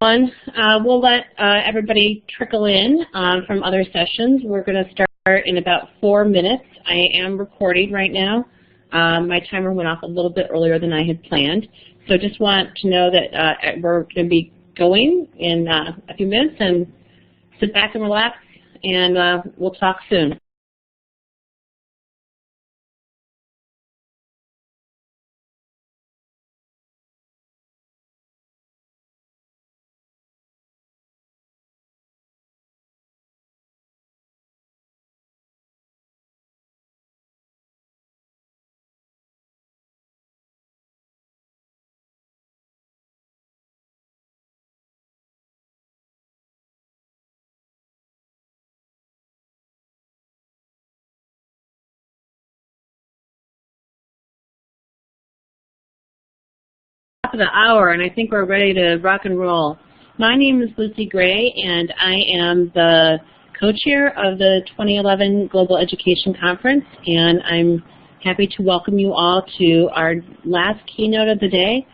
We'll let everybody trickle in from other sessions. We're going to start in about 4 minutes. I am recording right now. My timer went off a little bit earlier than I had planned. So just want to know that we're going to be going in a few minutes, and sit back and relax, and we'll talk soon. Top of the hour, and I think we're ready to rock and roll. My name is Lucy Gray, and I am the co-chair of the 2011 Global Education Conference, and I'm happy to welcome you all to our last keynote of the day.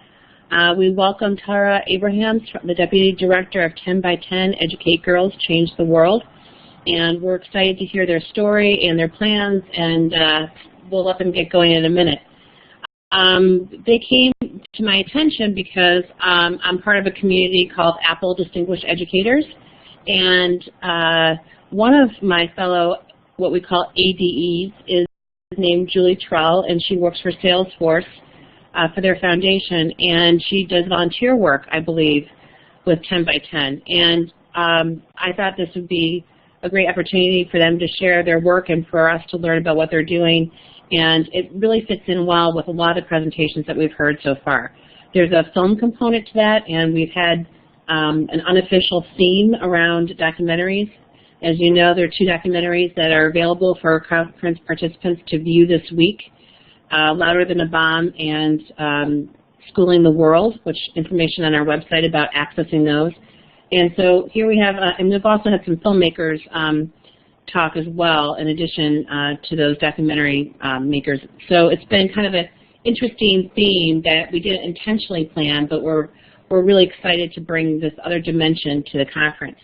We welcome Tara Abrahams, the Deputy Director of 10 by 10 Educate Girls, Change the World, and we're excited to hear their story and their plans, and we'll let them get going in a minute. They came to my attention because I'm part of a community called Apple Distinguished Educators, and one of my fellow, what we call ADEs, is named Julie Trell, and she works for Salesforce for their foundation, and she does volunteer work, I believe, with 10 by 10. And I thought this would be a great opportunity for them to share their work and for us to learn about what they're doing. And it really fits in well with a lot of presentations that we've heard so far. There's a film component to that, and we've had an unofficial theme around documentaries. As you know, there are 2 documentaries that are available for conference participants to view this week, Louder Than a Bomb and Schooling the World, which information on our website about accessing those. And so here we have, and we've also had some filmmakers talk as well, in addition to those documentary makers. So it's been kind of an interesting theme that we didn't intentionally plan, but we're really excited to bring this other dimension to the conference.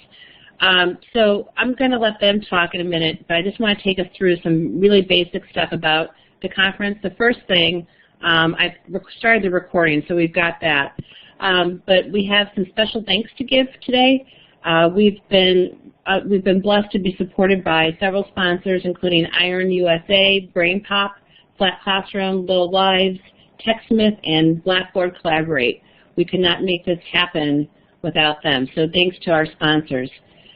So I'm going to let them talk in a minute, but I just want to take us through some really basic stuff about the conference. The first thing, I started the recording, so we've got that. But we have some special thanks to give today. We've been blessed to be supported by several sponsors, including Iron USA, Brain Pop, Flat Classroom, Little Lives, TechSmith, and Blackboard Collaborate. We could not make this happen without them, so thanks to our sponsors.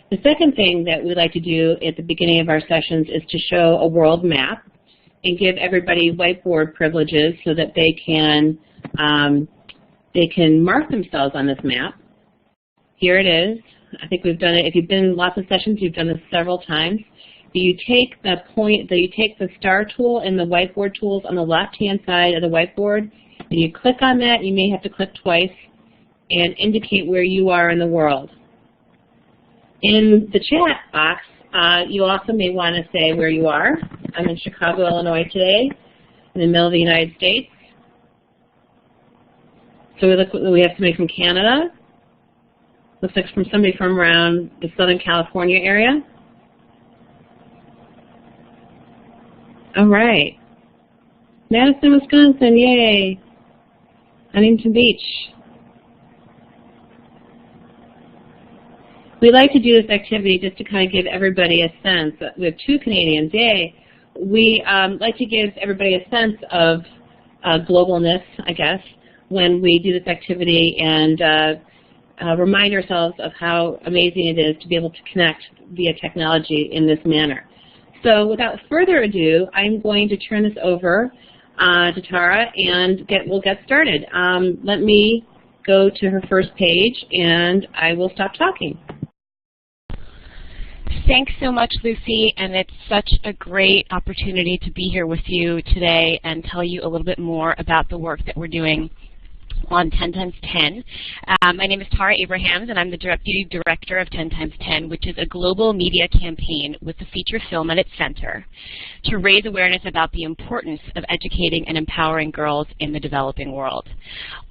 The second thing that we like to do at the beginning of our sessions is to show a world map and give everybody whiteboard privileges so that they can mark themselves on this map. Here it is. I think we've done it. If you've been in lots of sessions, you've done this several times. You take the star tool and the whiteboard tools on the left-hand side of the whiteboard, and you click on that. You may have to click twice and indicate where you are in the world. In the chat box, you also may want to say where you are. I'm in Chicago, Illinois today, in the middle of the United States. So we have somebody from Canada. Looks like from somebody from around the Southern California area. All right. Madison, Wisconsin, yay. Huntington Beach. We like to do this activity just to kind of give everybody a sense. We have 2 Canadians, yay. We like to give everybody a sense of globalness, I guess, when we do this activity, and remind ourselves of how amazing it is to be able to connect via technology in this manner. So without further ado, I'm going to turn this over to Tara, and we'll get started. Let me go to her first page, and I will stop talking. Thanks so much, Lucy, and it's such a great opportunity to be here with you today and tell you a little bit more about the work that we're doing on 10 times 10. My name is Tara Abrahams, and I'm the Deputy Director of 10 times 10, which is a global media campaign with the feature film at its center to raise awareness about the importance of educating and empowering girls in the developing world.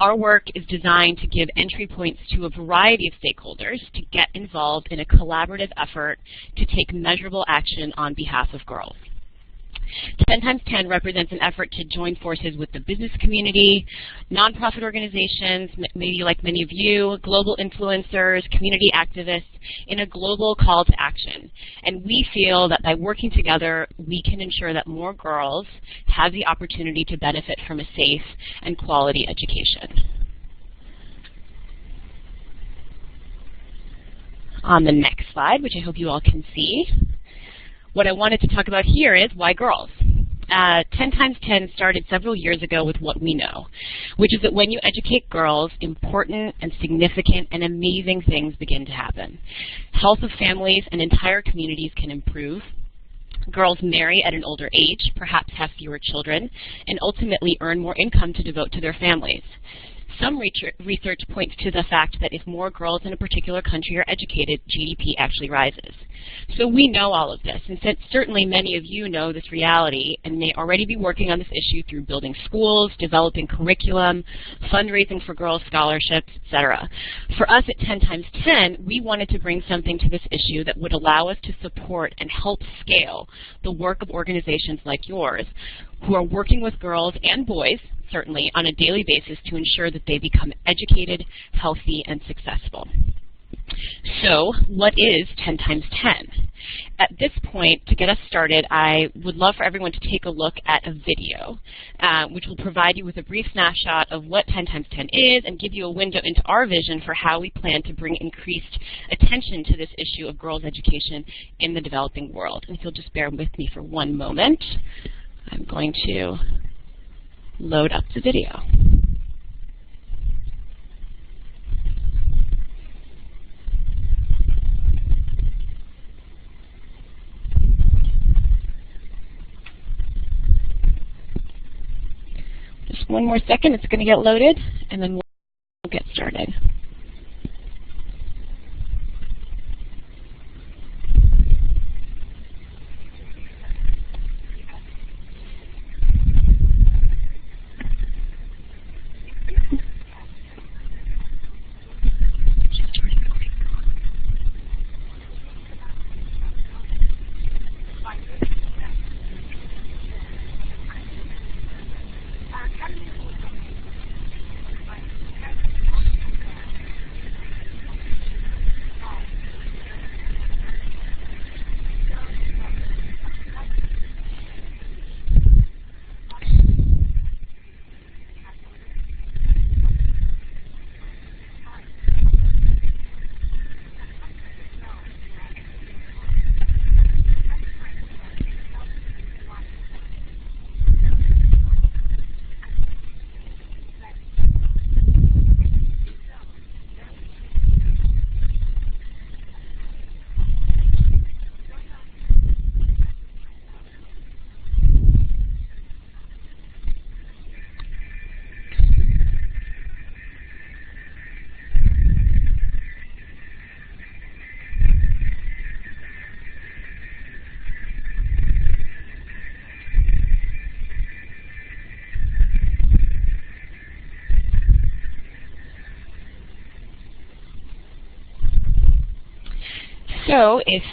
Our work is designed to give entry points to a variety of stakeholders to get involved in a collaborative effort to take measurable action on behalf of girls. 10 times 10 represents an effort to join forces with the business community, nonprofit organizations, maybe like many of you, global influencers, community activists, in a global call to action. And we feel that by working together, we can ensure that more girls have the opportunity to benefit from a safe and quality education. On the next slide, which I hope you all can see, what I wanted to talk about here is why girls. 10 times 10 started several years ago with what we know, which is that when you educate girls, important and significant and amazing things begin to happen. Health of families and entire communities can improve. Girls marry at an older age, perhaps have fewer children, and ultimately earn more income to devote to their families. Some research points to the fact that if more girls in a particular country are educated, GDP actually rises. So we know all of this, and since certainly many of you know this reality and may already be working on this issue through building schools, developing curriculum, fundraising for girls' scholarships, etc. For us at 10 times 10, we wanted to bring something to this issue that would allow us to support and help scale the work of organizations like yours who are working with girls and boys, certainly, on a daily basis to ensure that they become educated, healthy, and successful. So, what is 10 times 10? At this point, to get us started, I would love for everyone to take a look at a video, which will provide you with a brief snapshot of what 10 times 10 is and give you a window into our vision for how we plan to bring increased attention to this issue of girls' education in the developing world. And if you'll just bear with me for one moment, I'm going to load up the video. Just one more second, it's going to get loaded, and then we'll get started.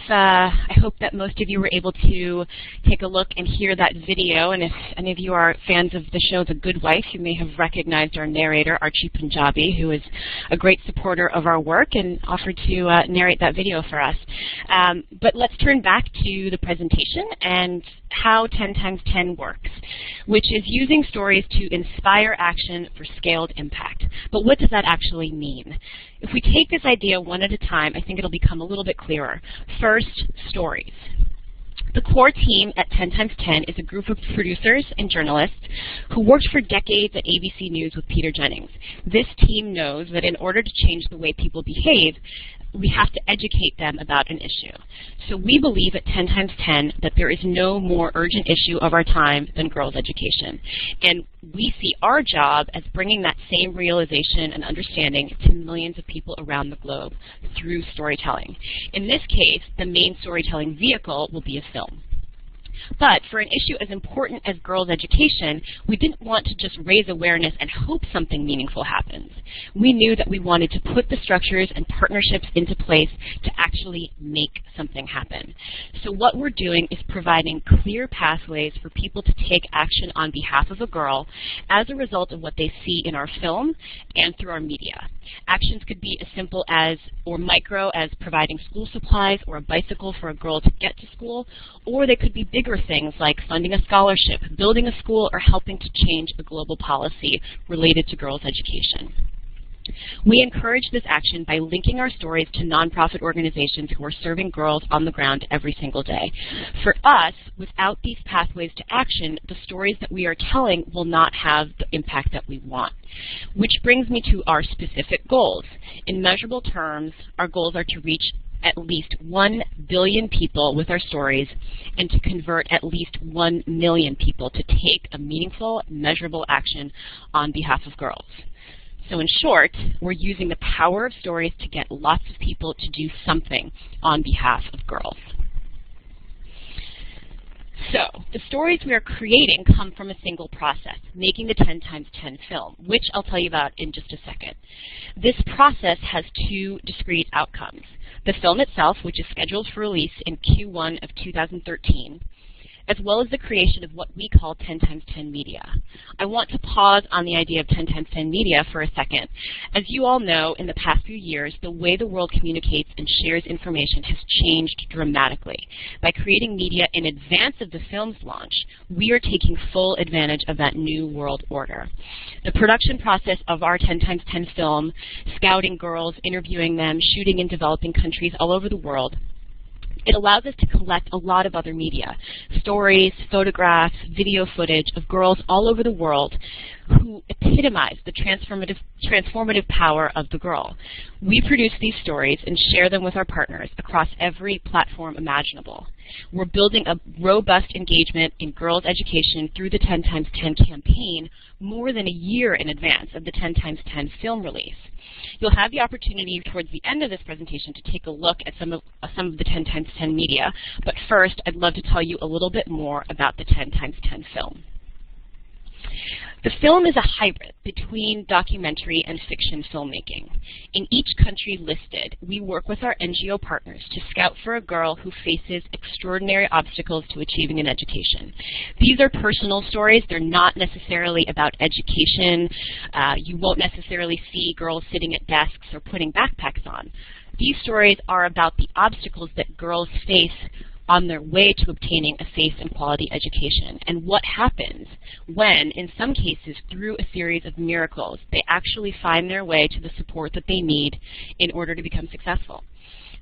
So I hope that most of you were able to take a look and hear that video, and if any of you are fans of the show The Good Wife, you may have recognized our narrator, Archie Punjabi, who is a great supporter of our work and offered to narrate that video for us. But let's turn back to the presentation and how 10 times 10 works, which is using stories to inspire action for scaled impact. But what does that actually mean? If we take this idea one at a time, I think it'll become a little bit clearer. First, stories. The core team at 10 times 10 is a group of producers and journalists who worked for decades at ABC News with Peter Jennings. This team knows that in order to change the way people behave, we have to educate them about an issue. So we believe at 10 times 10 that there is no more urgent issue of our time than girls' education. And we see our job as bringing that same realization and understanding to millions of people around the globe through storytelling. In this case, the main storytelling vehicle will be a film. But for an issue as important as girls' education, we didn't want to just raise awareness and hope something meaningful happens. We knew that we wanted to put the structures and partnerships into place to actually make something happen. So what we're doing is providing clear pathways for people to take action on behalf of a girl as a result of what they see in our film and through our media. Actions could be as simple as, or micro as, providing school supplies or a bicycle for a girl to get to school, or they could be bigger things like funding a scholarship, building a school, or helping to change a global policy related to girls' education. We encourage this action by linking our stories to nonprofit organizations who are serving girls on the ground every single day. For us, without these pathways to action, the stories that we are telling will not have the impact that we want. Which brings me to our specific goals. In measurable terms, our goals are to reach at least 1 billion people with our stories and to convert at least 1 million people to take a meaningful, measurable action on behalf of girls. So in short, we're using the power of stories to get lots of people to do something on behalf of girls. So the stories we are creating come from a single process, making the 10 times 10 film, which I'll tell you about in just a second. This process has 2 discrete outcomes. The film itself, which is scheduled for release in Q1 of 2013, as well as the creation of what we call 10 times 10 media. I want to pause on the idea of 10 times 10 media for a second. As you all know, in the past few years, the way the world communicates and shares information has changed dramatically. By creating media in advance of the film's launch, we are taking full advantage of that new world order. The production process of our 10 times 10 film, scouting girls, interviewing them, shooting in developing countries all over the world, it allows us to collect a lot of other media, stories, photographs, video footage of girls all over the world who epitomize the transformative power of the girl. We produce these stories and share them with our partners across every platform imaginable. We're building a robust engagement in girls' education through the 10 times 10 campaign more than a year in advance of the 10 times 10 film release. You'll have the opportunity towards the end of this presentation to take a look at some of the 10 times 10 media, but first I'd love to tell you a little bit more about the 10 times 10 film. The film is a hybrid between documentary and fiction filmmaking. In each country listed, we work with our NGO partners to scout for a girl who faces extraordinary obstacles to achieving an education. These are personal stories. They're not necessarily about education. You won't necessarily see girls sitting at desks or putting backpacks on. These stories are about the obstacles that girls face on their way to obtaining a safe and quality education, and what happens when, in some cases, through a series of miracles, they actually find their way to the support that they need in order to become successful.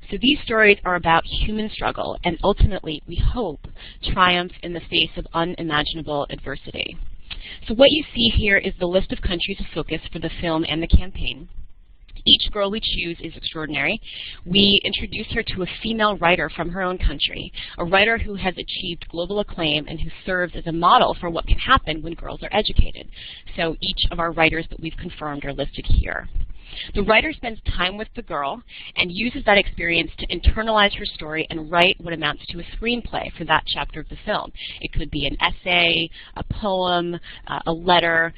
So these stories are about human struggle and ultimately, we hope, triumph in the face of unimaginable adversity. So what you see here is the list of countries of focus for the film and the campaign. Each girl we choose is extraordinary. We introduce her to a female writer from her own country, a writer who has achieved global acclaim and who serves as a model for what can happen when girls are educated. So each of our writers that we've confirmed are listed here. The writer spends time with the girl and uses that experience to internalize her story and write what amounts to a screenplay for that chapter of the film. It could be an essay, a poem, a letter.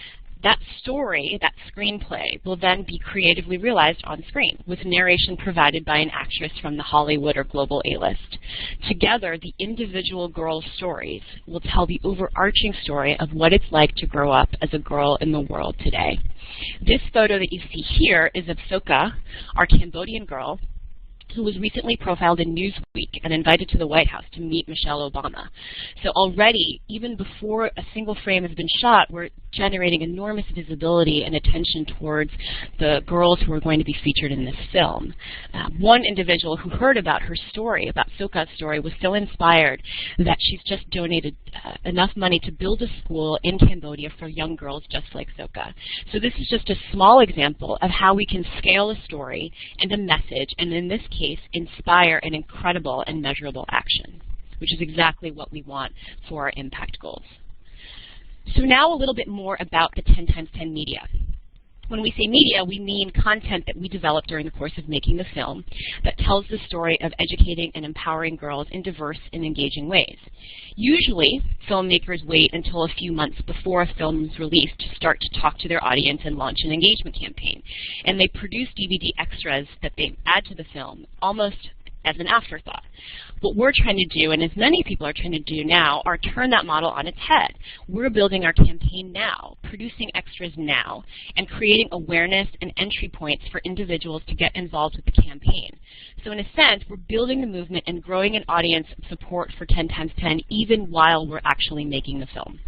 That story, that screenplay, will then be creatively realized on screen with narration provided by an actress from the Hollywood or global A-list. Together, the individual girls' stories will tell the overarching story of what it's like to grow up as a girl in the world today. This photo that you see here is of Soka, our Cambodian girl, who was recently profiled in Newsweek and invited to the White House to meet Michelle Obama. So already, even before a single frame has been shot, we're generating enormous visibility and attention towards the girls who are going to be featured in this film. One individual who heard about her story, about Soka's story, was so inspired that she's just donated enough money to build a school in Cambodia for young girls just like Soka. So this is just a small example of how we can scale a story and a message, and in this case, inspire an incredible and measurable action, which is exactly what we want for our impact goals. So now a little bit more about the 10x10 media. When we say media, we mean content that we develop during the course of making the film that tells the story of educating and empowering girls in diverse and engaging ways. Usually, filmmakers wait until a few months before a film is released to start to talk to their audience and launch an engagement campaign. And they produce DVD extras that they add to the film almost as an afterthought. What we're trying to do, and as many people are trying to do now, are turn that model on its head. We're building our campaign now, producing extras now, and creating awareness and entry points for individuals to get involved with the campaign. So in a sense, we're building the movement and growing an audience of support for 10x10 even while we're actually making the film.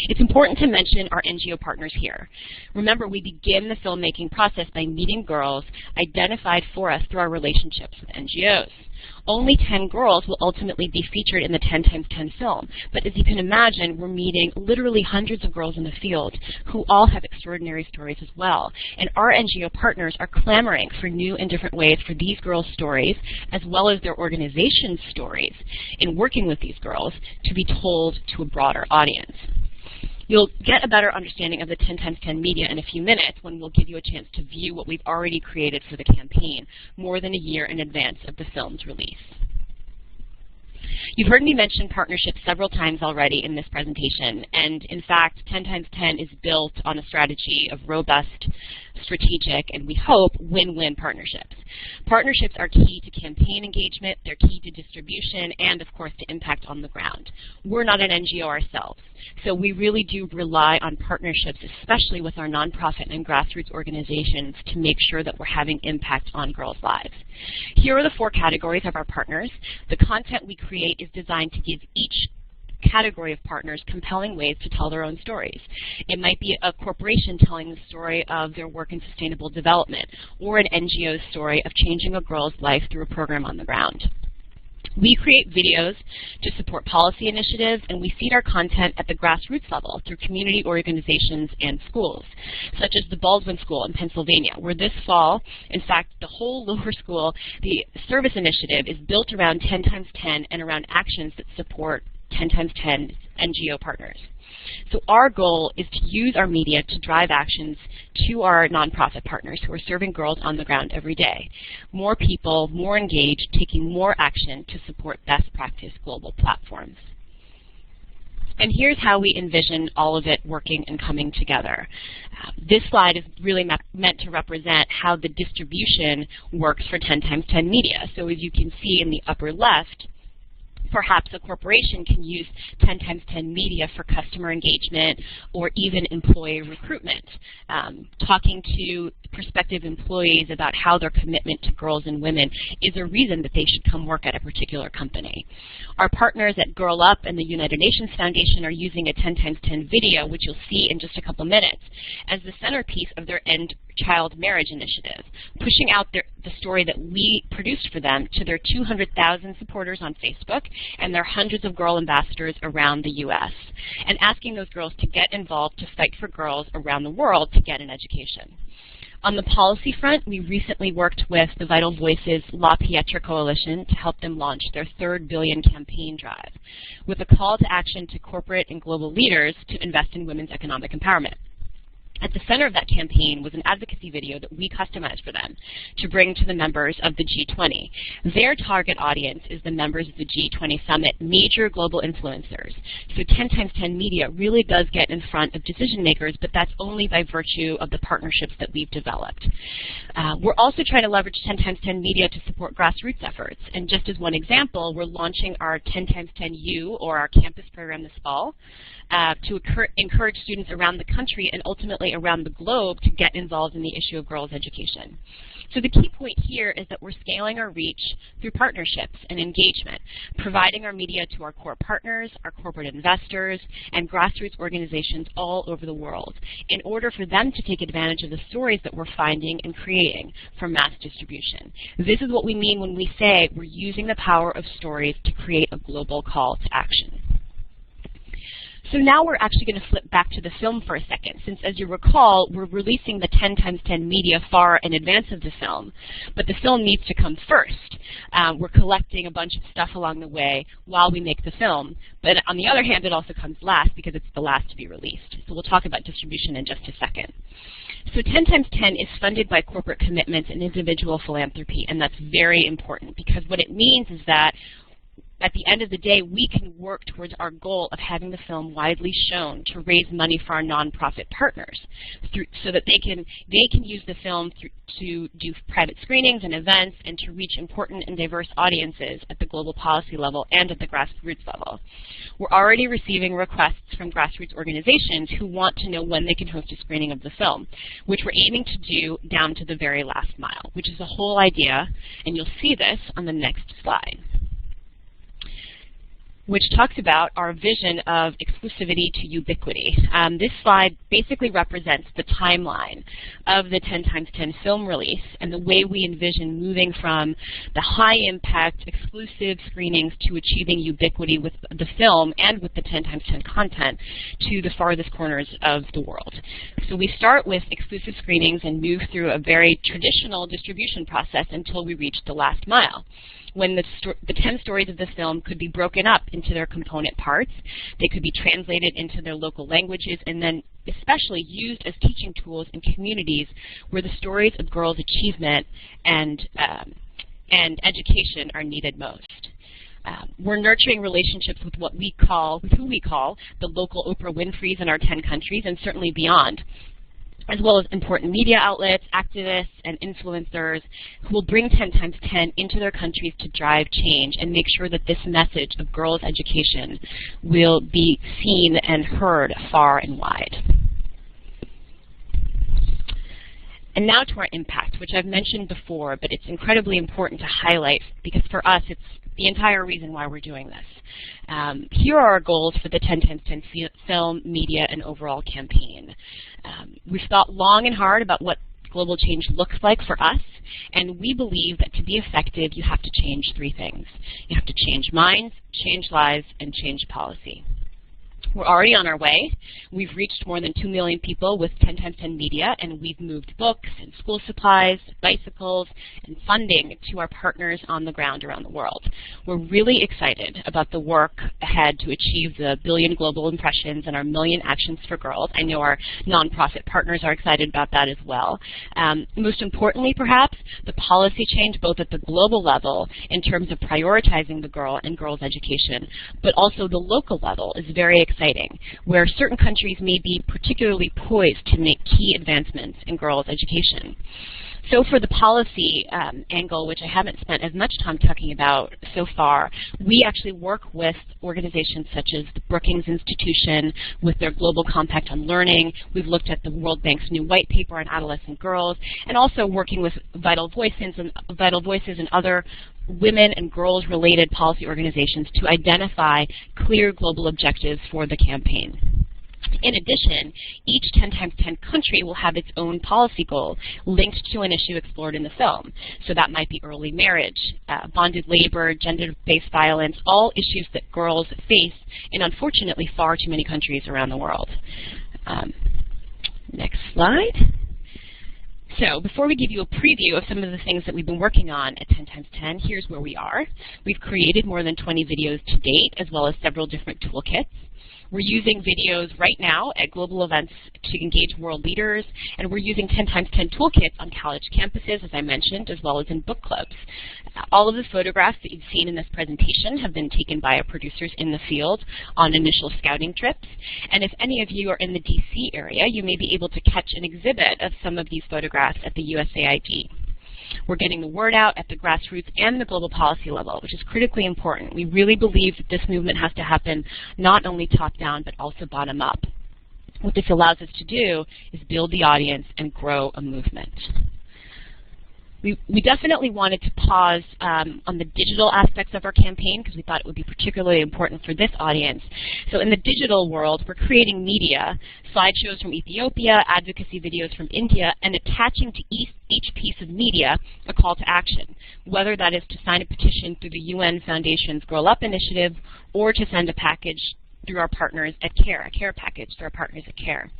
It's important to mention our NGO partners here. Remember, we begin the filmmaking process by meeting girls identified for us through our relationships with NGOs. Only 10 girls will ultimately be featured in the 10x10 film, but as you can imagine, we're meeting literally hundreds of girls in the field who all have extraordinary stories as well. And our NGO partners are clamoring for new and different ways for these girls' stories, as well as their organization's stories, in working with these girls to be told to a broader audience. You'll get a better understanding of the 10x10 media in a few minutes when we'll give you a chance to view what we've already created for the campaign more than a year in advance of the film's release. You've heard me mention partnerships several times already in this presentation, and in fact, 10x10 is built on a strategy of robust, strategic, and we hope win-win partnerships. Partnerships are key to campaign engagement, they're key to distribution, and of course to impact on the ground. We're not an NGO ourselves, so we really do rely on partnerships, especially with our nonprofit and grassroots organizations, to make sure that we're having impact on girls' lives. Here are the 4 categories of our partners. The content we create is designed to give each category of partners compelling ways to tell their own stories. It might be a corporation telling the story of their work in sustainable development, or an NGO's story of changing a girl's life through a program on the ground. We create videos to support policy initiatives, and we feed our content at the grassroots level through community organizations and schools, such as the Baldwin School in Pennsylvania, where this fall, in fact, the whole lower school, the service initiative is built around 10x10 and around actions that support 10x10 NGO partners. So our goal is to use our media to drive actions to our nonprofit partners who are serving girls on the ground every day. More people, more engaged, taking more action to support best practice global platforms. And here's how we envision all of it working and coming together. This slide is really meant to represent how the distribution works for 10x10 media. So as you can see in the upper left, perhaps a corporation can use 10x10 media for customer engagement or even employee recruitment, talking to prospective employees about how their commitment to girls and women is a reason that they should come work at a particular company. Our partners at Girl Up and the United Nations Foundation are using a 10x10 video, which you'll see in just a couple minutes, as the centerpiece of their End Child Marriage initiative, pushing out the story that we produced for them to their 200,000 supporters on Facebook and their hundreds of girl ambassadors around the U.S., and asking those girls to get involved to fight for girls around the world to get an education. On the policy front, we recently worked with the Vital Voices La Pietra Coalition to help them launch their third billion campaign drive, with a call to action to corporate and global leaders to invest in women's economic empowerment. At the center of that campaign was an advocacy video that we customized for them to bring to the members of the G20. Their target audience is the members of the G20 Summit, major global influencers. So 10x10 media really does get in front of decision makers, but that's only by virtue of the partnerships that we've developed. We're also trying to leverage 10x10 media to support grassroots efforts. And just as one example, we're launching our 10x10U, or our campus program, this fall, to encourage students around the country and ultimately way around the globe to get involved in the issue of girls' education. So the key point here is that we're scaling our reach through partnerships and engagement, providing our media to our core partners, our corporate investors, and grassroots organizations all over the world in order for them to take advantage of the stories that we're finding and creating for mass distribution. This is what we mean when we say we're using the power of stories to create a global call to action. So now we're actually going to flip back to the film for a second, since as you recall, we're releasing the 10x10 media far in advance of the film, but the film needs to come first. We're collecting a bunch of stuff along the way while we make the film, but on the other hand, it also comes last because it's the last to be released. So we'll talk about distribution in just a second. So 10x10 is funded by corporate commitments and individual philanthropy, and that's very important because what it means is that at the end of the day, we can work towards our goal of having the film widely shown to raise money for our nonprofit partners so that they can use the film to do private screenings and events and to reach important and diverse audiences at the global policy level and at the grassroots level. We're already receiving requests from grassroots organizations who want to know when they can host a screening of the film, which we're aiming to do down to the very last mile, which is the whole idea, and you'll see this on the next slide, which talks about our vision of exclusivity to ubiquity. This slide basically represents the timeline of the 10x10 film release and the way we envision moving from the high-impact exclusive screenings to achieving ubiquity with the film and with the 10x10 content to the farthest corners of the world. So we start with exclusive screenings and move through a very traditional distribution process until we reach the last mile, when the 10 stories of the film could be broken up into their component parts. They could be translated into their local languages and then especially used as teaching tools in communities where the stories of girls' achievement and education are needed most. We're nurturing relationships with who we call the local Oprah Winfreys in our 10 countries and certainly beyond, as well as important media outlets, activists, and influencers who will bring 10x10 into their countries to drive change and make sure that this message of girls' education will be seen and heard far and wide. And now to our impact, which I've mentioned before, but it's incredibly important to highlight because for us it's the entire reason why we're doing this. Here are our goals for the 10x10 film, media, and overall campaign. We've thought long and hard about what global change looks like for us, and we believe that to be effective, you have to change three things. You have to change minds, change lives, and change policy. We're already on our way. We've reached more than 2 million people with 10x10 media, and we've moved books and school supplies, bicycles, and funding to our partners on the ground around the world. We're really excited about the work ahead to achieve the 1 billion global impressions and our 1 million actions for girls. I know our nonprofit partners are excited about that as well. Most importantly, perhaps, the policy change both at the global level in terms of prioritizing the girl and girls' education, but also the local level is very exciting, where certain countries may be particularly poised to make key advancements in girls' education. So for the policy angle, which I haven't spent as much time talking about so far, we actually work with organizations such as the Brookings Institution with their Global Compact on Learning. We've looked at the World Bank's new white paper on adolescent girls, and also working with Vital Voices and other women and girls-related policy organizations to identify clear global objectives for the campaign. In addition, each 10x10 country will have its own policy goal linked to an issue explored in the film. So that might be early marriage, bonded labor, gender-based violence, all issues that girls face in, unfortunately, far too many countries around the world. Next slide. So before we give you a preview of some of the things that we've been working on at 10x10, here's where we are. We've created more than 20 videos to date, as well as several different toolkits. We're using videos right now at global events to engage world leaders, and we're using 10x10 toolkits on college campuses, as I mentioned, as well as in book clubs. All of the photographs that you've seen in this presentation have been taken by our producers in the field on initial scouting trips. And if any of you are in the DC area, you may be able to catch an exhibit of some of these photographs at the USAID. We're getting the word out at the grassroots and the global policy level, which is critically important. We really believe that this movement has to happen not only top-down, but also bottom-up. What this allows us to do is build the audience and grow a movement. We definitely wanted to pause on the digital aspects of our campaign because we thought it would be particularly important for this audience. So in the digital world, we're creating media, slideshows from Ethiopia, advocacy videos from India, and attaching to each piece of media a call to action, whether that is to sign a petition through the UN Foundation's Grow Up initiative or to send a package through our partners at CARE, a care package through our partners at CARE.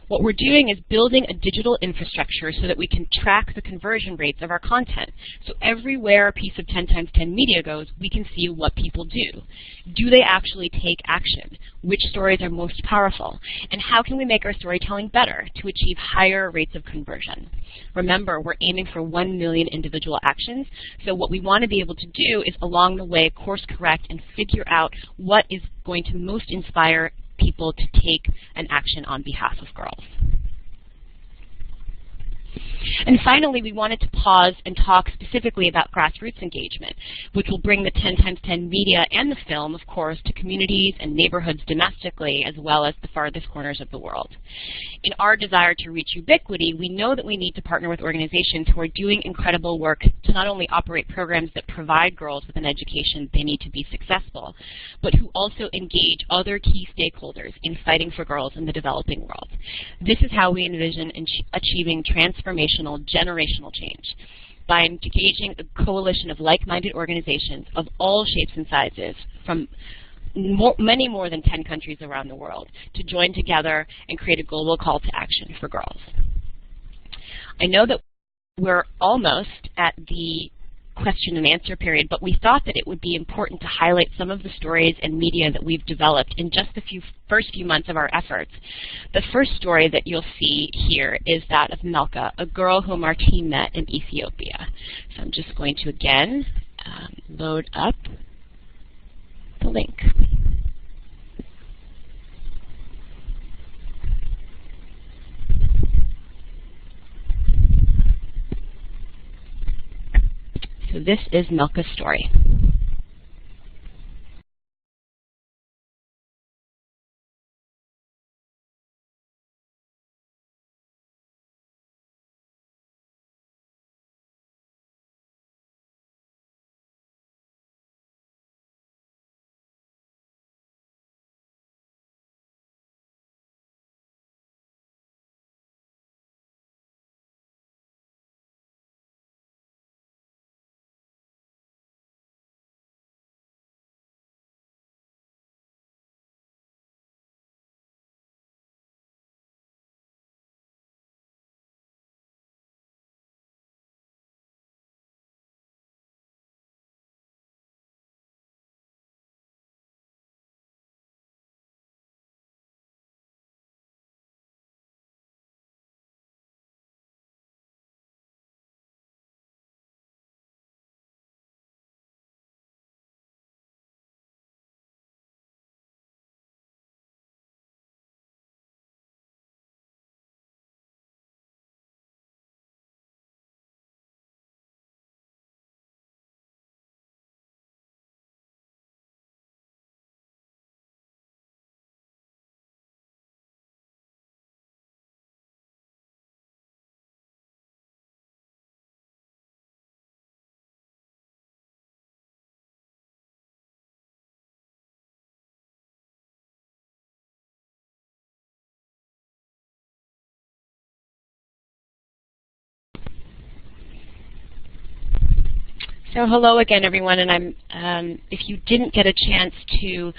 What we're doing is building a digital infrastructure so that we can track the conversion rates of our content. So everywhere a piece of 10 times 10 media goes, we can see what people do. Do they actually take action? Which stories are most powerful? And how can we make our storytelling better to achieve higher rates of conversion? Remember, we're aiming for 1 million individual actions, so what we want to be able to do is along the way course correct and figure out what is going to most inspire people to take an action on behalf of girls. And finally, we wanted to pause and talk specifically about grassroots engagement, which will bring the 10 times 10 media and the film, of course, to communities and neighborhoods domestically, as well as the farthest corners of the world. In our desire to reach ubiquity, we know that we need to partner with organizations who are doing incredible work to not only operate programs that provide girls with an education they need to be successful, but who also engage other key stakeholders in fighting for girls in the developing world. This is how we envision achieving transformational generational change, by engaging a coalition of like-minded organizations of all shapes and sizes from many more than 10 countries around the world to join together and create a global call to action for girls. I know that we're almost at the question and answer period, but we thought that it would be important to highlight some of the stories and media that we've developed in just the first few months of our efforts. The first story that you'll see here is that of Melka, a girl whom our team met in Ethiopia. So I'm just going to again load up the link. So this is Melka's story. So hello again, everyone, and if you didn't get a chance to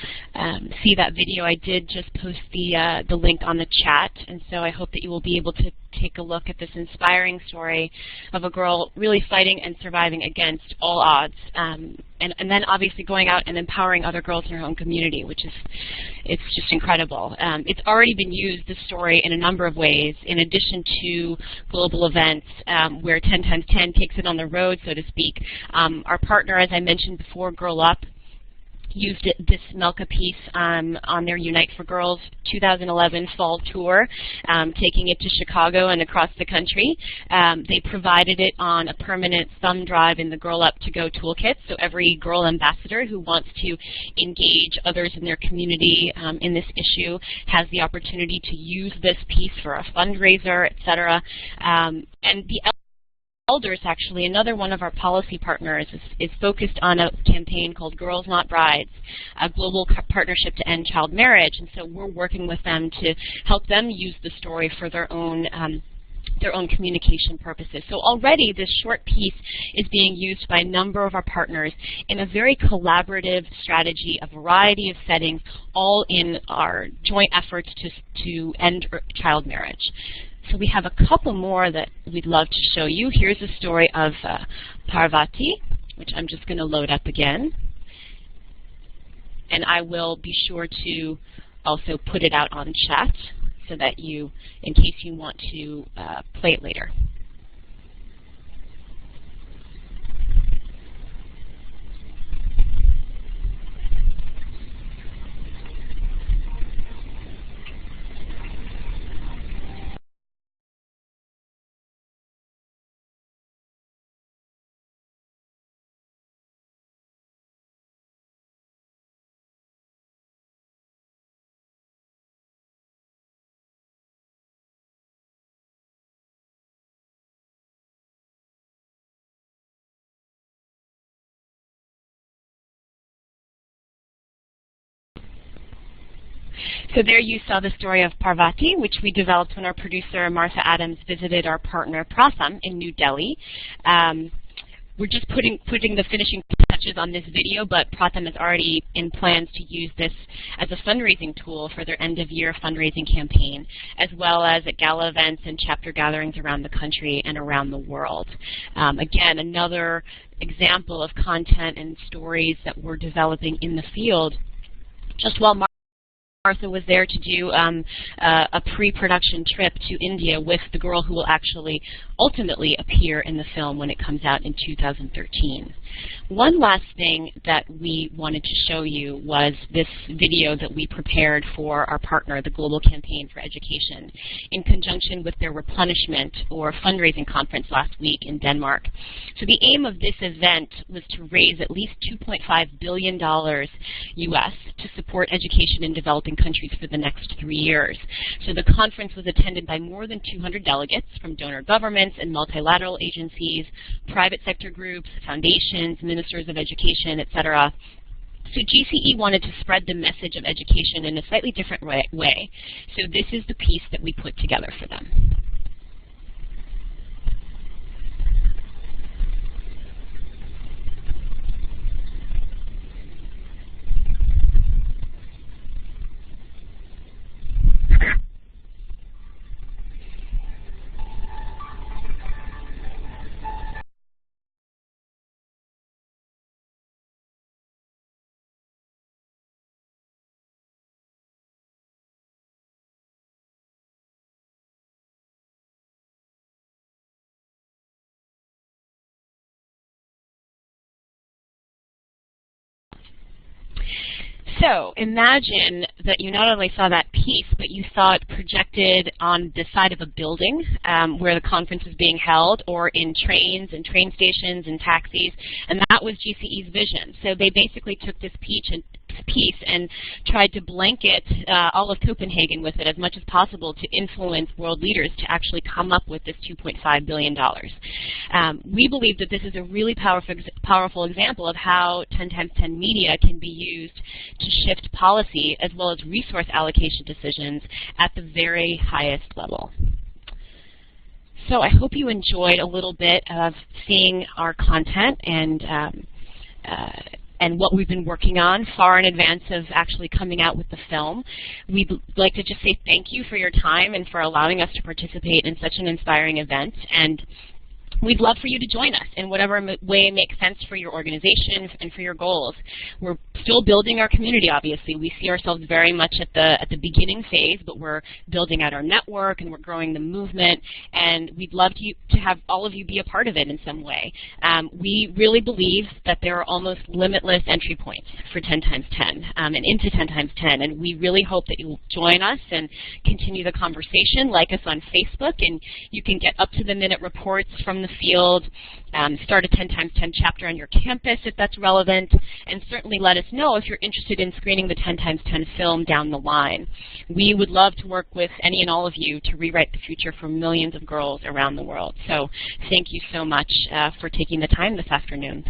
see that video, I did just post the link on the chat, and so I hope that you will be able to take a look at this inspiring story of a girl really fighting and surviving against all odds, and then obviously going out and empowering other girls in her own community, which is, it's just incredible. It's already been used, this story, in a number of ways, in addition to global events where 10 times 10 takes it on the road, so to speak. Our partner, as I mentioned before, Grow Up, used this Melka piece on their Unite for Girls 2011 fall tour, taking it to Chicago and across the country. They provided it on a permanent thumb drive in the Girl Up to Go toolkit, so every girl ambassador who wants to engage others in their community in this issue has the opportunity to use this piece for a fundraiser, etc. And the Elders, actually, another one of our policy partners, is focused on a campaign called Girls Not Brides, a global partnership to end child marriage, and so we're working with them to help them use the story for their own communication purposes. So already this short piece is being used by a number of our partners in a very collaborative strategy, a variety of settings, all in our joint efforts to end child marriage. So we have a couple more that we'd love to show you. Here's the story of Parvati, which I'm just going to load up again. And I will be sure to also put it out on chat so that you, in case you want to play it later. So there you saw the story of Parvati, which we developed when our producer Martha Adams visited our partner Pratham in New Delhi. We're just putting the finishing touches on this video, but Pratham is already in plans to use this as a fundraising tool for their end-of-year fundraising campaign, as well as at gala events and chapter gatherings around the country and around the world. Again, another example of content and stories that we're developing in the field, just while Martha was there to do a pre-production trip to India with the girl who will actually ultimately appear in the film when it comes out in 2013. One last thing that we wanted to show you was this video that we prepared for our partner, the Global Campaign for Education, in conjunction with their replenishment or fundraising conference last week in Denmark. So the aim of this event was to raise at least $2.5 billion US to support education in developing countries for the next 3 years. So the conference was attended by more than 200 delegates from donor governments and multilateral agencies, private sector groups, foundations, ministers of education, etc. So GCE wanted to spread the message of education in a slightly different way. So this is the piece that we put together for them. So imagine that you not only saw that piece, but you saw it projected on the side of a building where the conference was being held, or in trains and train stations and taxis, and that was GCE's vision. So they basically took this piece and tried to blanket all of Copenhagen with it as much as possible to influence world leaders to actually come up with this $2.5 billion. We believe that this is a really powerful example of how 10x10 media can be used to shift policy as well as resource allocation decisions at the very highest level. So I hope you enjoyed a little bit of seeing our content and what we've been working on far in advance of actually coming out with the film. We'd like to just say thank you for your time and for allowing us to participate in such an inspiring event. And We'd love for you to join us in whatever way makes sense for your organization and for your goals. We're still building our community, obviously. We see ourselves very much at the beginning phase, but we're building out our network and we're growing the movement, and we'd love to have all of you be a part of it in some way. We really believe that there are almost limitless entry points for 10 times 10 and into 10 times 10, and we really hope that you'll join us and continue the conversation. Like us on Facebook, and you can get up-to-the-minute reports from the field, start a 10 times 10 chapter on your campus if that's relevant, and certainly let us know if you're interested in screening the 10 times 10 film down the line. We would love to work with any and all of you to rewrite the future for millions of girls around the world. So thank you so much for taking the time this afternoon.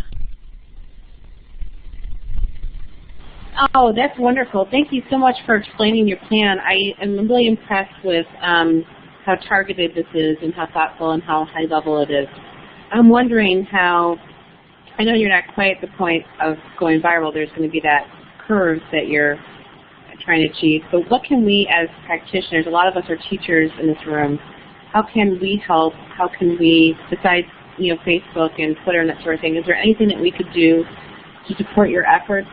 Oh, that's wonderful. Thank you so much for explaining your plan. I am really impressed with how targeted this is and how thoughtful and how high level it is. I'm wondering how, I know you're not quite at the point of going viral. There's going to be that curve that you're trying to achieve. But what can we as practitioners, a lot of us are teachers in this room, how can we help? How can we, besides Facebook and Twitter and that sort of thing, is there anything that we could do to support your efforts?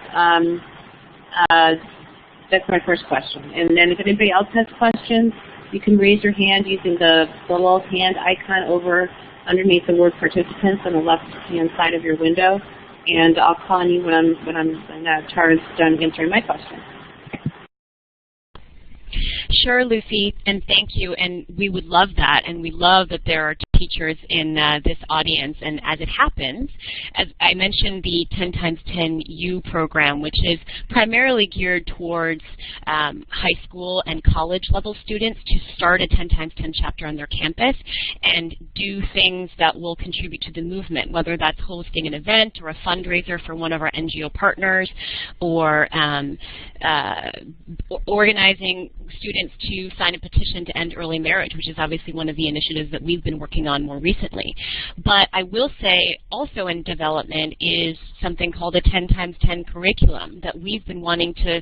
That's my first question. And then if anybody else has questions, you can raise your hand using the little hand icon over underneath the word participants on the left-hand side of your window, and I'll call on you when Tara's done answering my question. Sure, Lucy, and thank you, and we would love that, and we love that there are teachers in this audience, and as it happens, as I mentioned, the 10 times 10 U program, which is primarily geared towards high school and college level students to start a 10 times 10 chapter on their campus and do things that will contribute to the movement, whether that's hosting an event or a fundraiser for one of our NGO partners, or organizing students to sign a petition to end early marriage, which is obviously one of the initiatives that we've been working on more recently. But I will say also in development is something called a 10 times 10 curriculum that we've been wanting to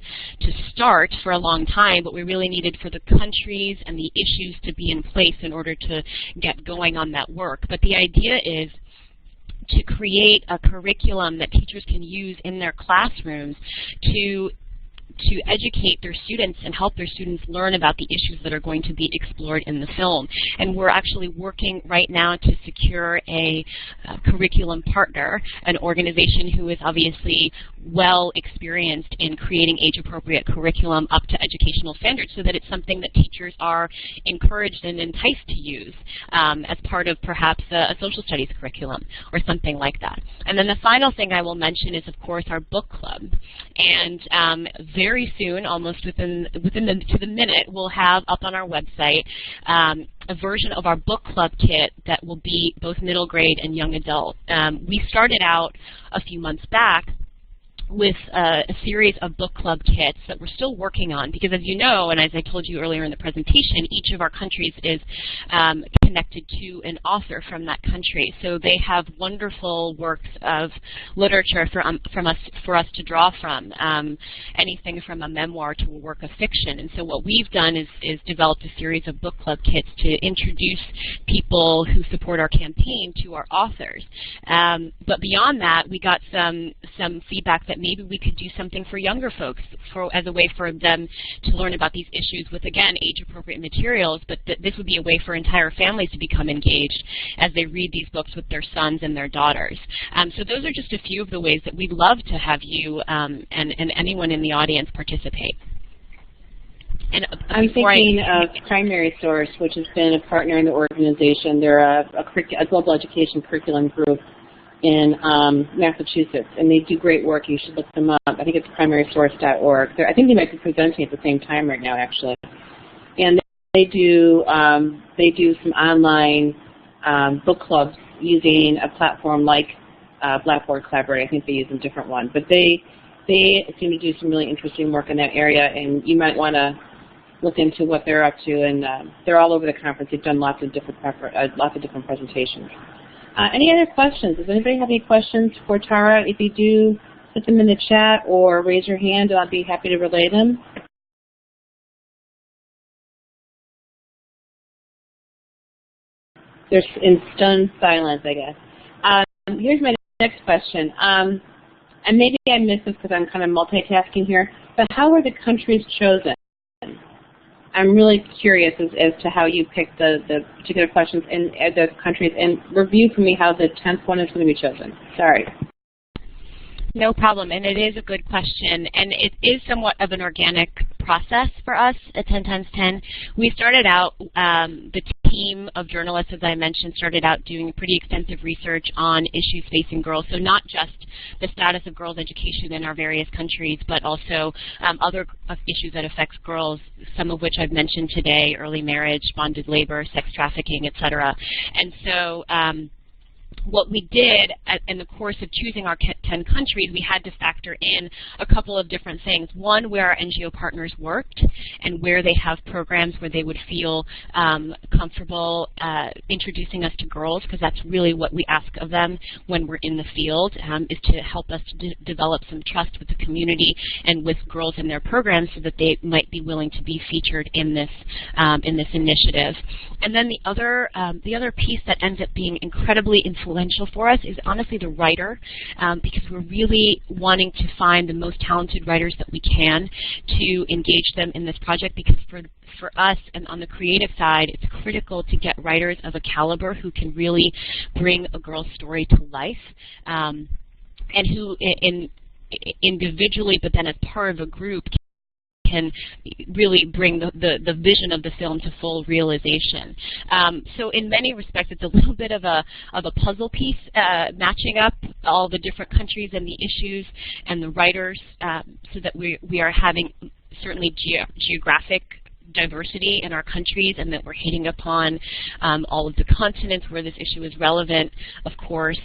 start for a long time, but we really needed for the countries and the issues to be in place in order to get going on that work. But the idea is to create a curriculum that teachers can use in their classrooms to educate their students and help their students learn about the issues that are going to be explored in the film. And we're actually working right now to secure a curriculum partner, an organization who is obviously well experienced in creating age-appropriate curriculum up to educational standards, so that it's something that teachers are encouraged and enticed to use as part of perhaps a social studies curriculum or something like that. And then the final thing I will mention is, of course, our book club. And very soon, almost to the minute, we'll have up on our website a version of our book club kit that will be both middle grade and young adult. We started out a few months back with a series of book club kits that we're still working on, because as you know, and as I told you earlier in the presentation, each of our countries is connected to an author from that country. So they have wonderful works of literature for us to draw from, anything from a memoir to a work of fiction. And so what we've done is developed a series of book club kits to introduce people who support our campaign to our authors. But beyond that, we got some feedback that maybe we could do something for younger folks as a way for them to learn about these issues with, again, age-appropriate materials, but this would be a way for entire families to become engaged as they read these books with their sons and their daughters. So those are just a few of the ways that we'd love to have you and anyone in the audience participate. And I'm thinking of Primary Source, which has been a partner in the organization. They're a global education curriculum group in Massachusetts, and they do great work. You should look them up. I think it's primarysource.org. I think they might be presenting at the same time right now, actually. And they do some online book clubs using a platform like Blackboard Collaborate. I think they use a different one, but they seem to do some really interesting work in that area, and you might want to look into what they're up to. And they're all over the conference. They've done lots of different presentations. Any other questions? Does anybody have any questions for Tara? If you do, put them in the chat or raise your hand, and I'll be happy to relay them. they're in stunned silence, I guess. Here's my next question. And maybe I missed this because I'm kind of multitasking here, but how were the countries chosen? I'm really curious as to how you picked the particular questions in the countries, and review for me how the 10th one is going to be chosen. Sorry. No problem, and it is a good question, and it is somewhat of an organic process for us at 10 times 10. We started out, the team of journalists, as I mentioned, started out doing pretty extensive research on issues facing girls, so not just the status of girls' education in our various countries, but also other issues that affect girls, some of which I've mentioned today: early marriage, bonded labor, sex trafficking, etc. And so what we did in the course of choosing our 10 countries, we had to factor in a couple of different things. One, where our NGO partners worked and where they have programs where they would feel comfortable introducing us to girls, because that's really what we ask of them when we're in the field, is to help us to develop some trust with the community and with girls in their programs so that they might be willing to be featured in this initiative. And then the other piece that ends up being incredibly influential for us is honestly the writer, because we're really wanting to find the most talented writers that we can to engage them in this project, because for us and on the creative side, it's critical to get writers of a caliber who can really bring a girl's story to life, and who individually but then as part of a group can really bring the vision of the film to full realization. So in many respects, it's a little bit of a puzzle piece, matching up all the different countries and the issues and the writers, so that we are having certainly geographic diversity in our countries, and that we're hitting upon all of the continents where this issue is relevant, of course.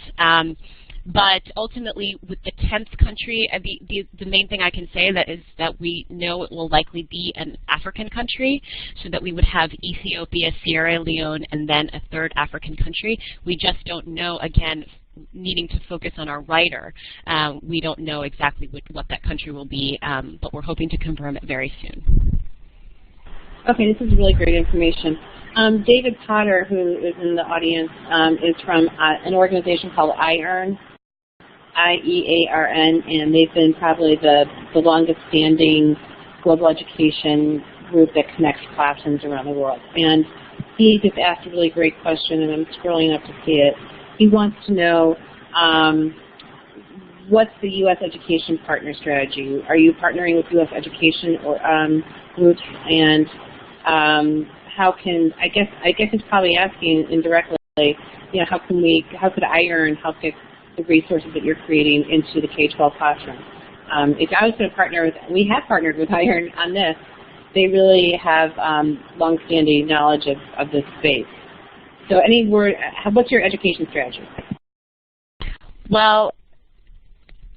But ultimately, with the 10th country, the main thing I can say is that we know it will likely be an African country, so that we would have Ethiopia, Sierra Leone, and then a third African country. We just don't know, again, needing to focus on our writer. We don't know exactly what that country will be, but we're hoping to confirm it very soon. Okay, this is really great information. David Potter, who is in the audience, is from an organization called IEARN, I-E-A-R-N, and they've been probably the longest-standing global education group that connects classrooms around the world. And he just asked a really great question, and I'm scrolling up to see it. He wants to know, what's the U.S. education partner strategy? Are you partnering with U.S. education or groups, and how can, I guess he's probably asking indirectly, how could IEARN help get the resources that you're creating into the K-12 classroom? If I was going to partner with, we have partnered with IEARN on this. They really have long-standing knowledge of this space. So what's your education strategy? Well,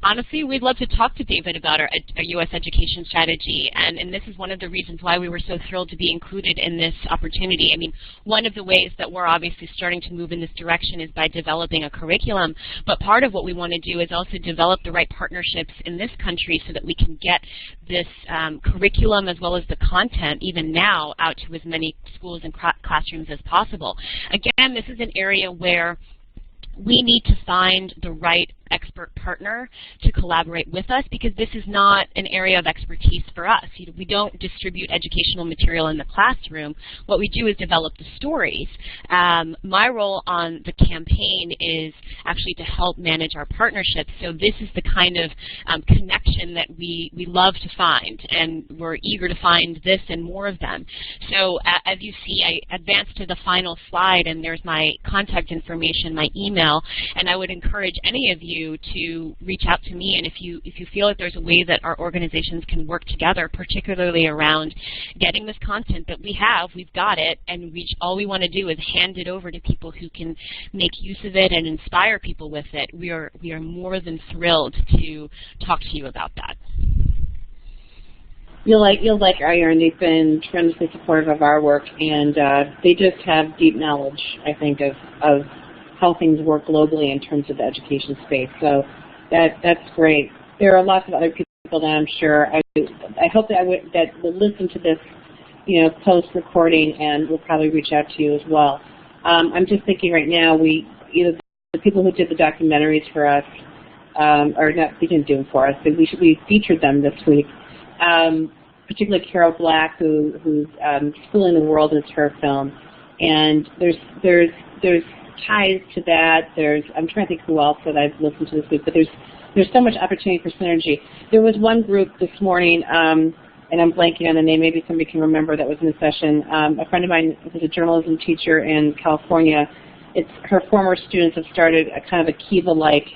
honestly, we'd love to talk to David about our U.S. education strategy, and this is one of the reasons why we were so thrilled to be included in this opportunity. I mean, one of the ways that we're obviously starting to move in this direction is by developing a curriculum, but part of what we want to do is also develop the right partnerships in this country so that we can get this curriculum as well as the content, even now, out to as many schools and classrooms as possible. Again, this is an area where we need to find the right expert partner to collaborate with us, because this is not an area of expertise for us. We don't distribute educational material in the classroom. What we do is develop the stories. My role on the campaign is actually to help manage our partnerships. So this is the kind of connection that we love to find, and we're eager to find this and more of them. So as you see, I advanced to the final slide, and there's my contact information, my email, and I would encourage any of you to reach out to me, and if you feel that there's a way that our organizations can work together, particularly around getting this content that we've got it, and all we want to do is hand it over to people who can make use of it and inspire people with it. We are more than thrilled to talk to you about that. You'll like IEARN. They've been tremendously supportive of our work, and they just have deep knowledge, I think, of how things work globally in terms of the education space. So that's great. There are lots of other people that I'm sure I hope that will listen to this, post recording, and will probably reach out to you as well. I'm just thinking right now, the people who did the documentaries for us, or not, they didn't do them for us, but we featured them this week. Particularly Carol Black, who's Schooling the World is her film, and there's ties to that. I'm trying to think who else that I've listened to this week, but there's so much opportunity for synergy. There was one group this morning, and I'm blanking on the name. Maybe somebody can remember that was in the session. A friend of mine who's a journalism teacher in California. Her former students have started a kind of a Kiva-like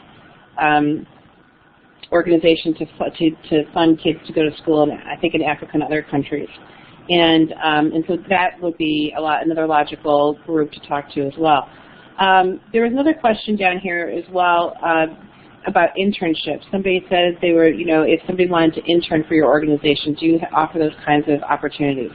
organization to fund kids to go to school, I think in Africa and other countries, and so that would be another logical group to talk to as well. There was another question down here as well about internships. Somebody says they were, if somebody wanted to intern for your organization, do you offer those kinds of opportunities?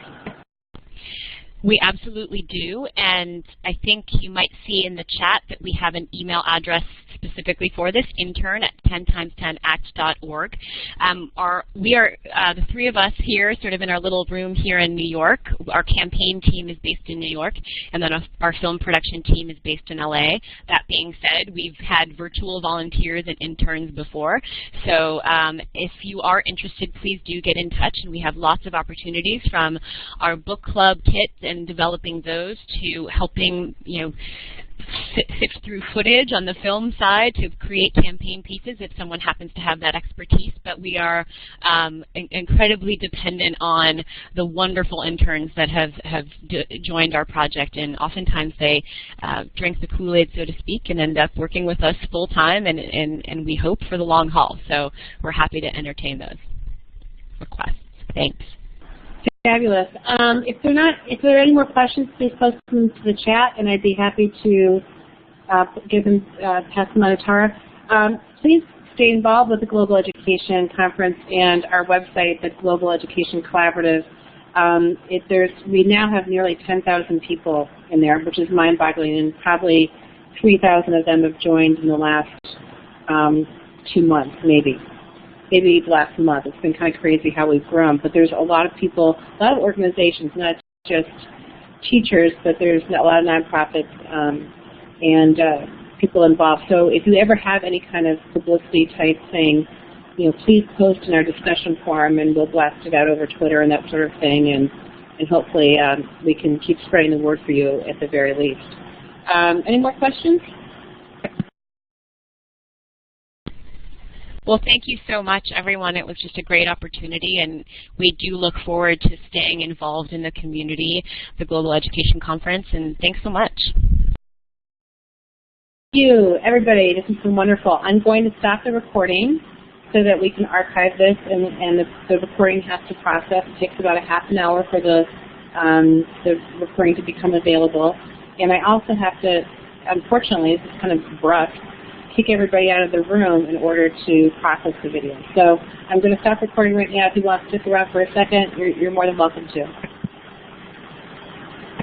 We absolutely do, and I think you might see in the chat that we have an email address specifically for this, intern@10x10act.org. We are the three of us here, sort of in our little room here in New York. Our campaign team is based in New York, and then our film production team is based in LA. That being said, we've had virtual volunteers and interns before, so if you are interested, please do get in touch, and we have lots of opportunities from our book club kits and developing those to helping, sift through footage on the film side to create campaign pieces if someone happens to have that expertise. But we are incredibly dependent on the wonderful interns that have joined our project, and oftentimes they drink the Kool-Aid, so to speak, and end up working with us full time, and we hope for the long haul. So we're happy to entertain those requests. Thanks. Fabulous. If there are any more questions, please post them to the chat, and I'd be happy to pass them on to Tara. Please stay involved with the Global Education Conference and our website, the Global Education Collaborative. We now have nearly 10,000 people in there, which is mind-boggling, and probably 3,000 of them have joined in the last 2 months, maybe last month. It's been kind of crazy how we've grown, but there's a lot of people, a lot of organizations, not just teachers, but there's a lot of nonprofits and people involved. So if you ever have any kind of publicity type thing, please post in our discussion forum, and we'll blast it out over Twitter and that sort of thing, and hopefully we can keep spreading the word for you at the very least. Any more questions? Well, thank you so much, everyone. It was just a great opportunity, and we do look forward to staying involved in the community, the Global Education Conference, and thanks so much. Thank you, everybody. This has been wonderful. I'm going to stop the recording so that we can archive this, and the recording has to process. It takes about a half an hour for the recording to become available. And I also have to, unfortunately, this is kind of abrupt, kick everybody out of the room in order to process the video. So I'm going to stop recording right now. If you want to stick around for a second, you're more than welcome to.